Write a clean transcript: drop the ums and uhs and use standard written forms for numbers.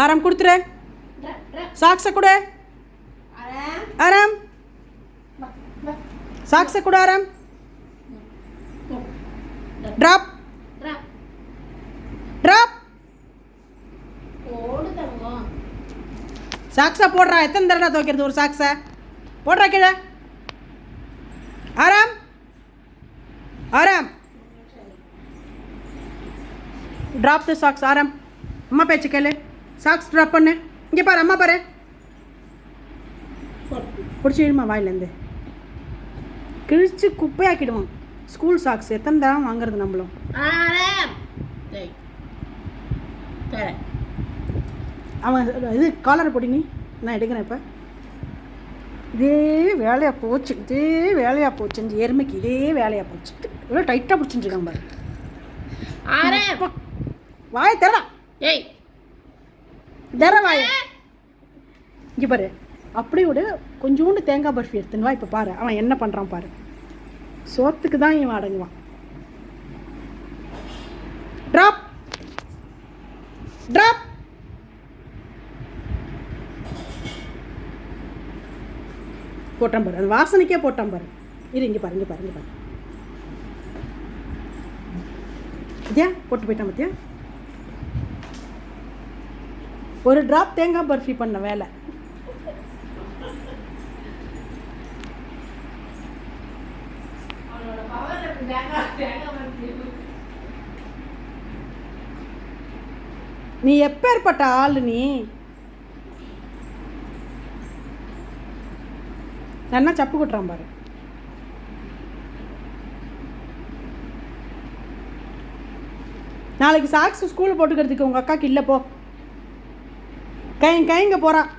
ஆரம் கொடுத்துரு. சாக்ஸை கொடு. ஆரம் சாக்ஸை கொடு. ஆரம் ட்ராப் ட்ராப். சாக்ஸா போடுறா. எத்தனை தடவை துவைக்கிறது ஒரு சாக்ஸை? போடுறா கீழே. ஆரம் ஆரம் ட்ராப் த சாக்ஸ். ஆரம் அம்மா பேச்சு கேளு. சாக்ஸ் ட்ராப் பண்ணு. இங்கே பாரு, அம்மா பாரு. பிடிச்சிடுமா வாயிலேருந்து கிழிச்சு குப்பையாக்கிடுவான். ஸ்கூல் சாக்ஸ் எத்தனை தடவை வாங்குறது நம்மளும்? அவன் இது காலரை போடி. நீ நான் எடுக்கிறேன். இப்போ இதே வேலையாக போச்சு, இதே வேலையாக போச்சு. இந்த எருமைக்கு இதே வேலையாக போச்சு. இவ்வளோ டைட்டாக பிடிச்சிட்டுருக்கான் பாரு. வாயை தரடா. ஏய் தர வாய. இங்கே பாரு. அப்படியே விட கொஞ்சோண்டு தேங்காய் பர்ஃபி எடுத்துன்னு வா. இப்போ பாரு அவன் என்ன பண்ணுறான் பாரு. சோத்துக்கு தான் இவன் அடங்குவான். Drop drop. போட்டான் பாரு. அந்த வாசனைக்கே போட்டான் பாரு. இரு இங்கே பாரு, இங்கே பாரு, இங்கே பாரு. மத்தியா போட்டு போயிட்டான். மத்தியா ஒரு ட்ராப் தேங்காய் பர்ஃபி பண்ண வேலை. நீ எப்பேற்பட்ட ஆளு? நீ என்ன சப்பு கொட்டுறான் பாரு. நாளைக்கு சாக்ஸ் ஸ்கூலில் போட்டுக்கிறதுக்கு உங்கள் அக்காவுக்கு இல்லை. போ கைங்க போகிறான்.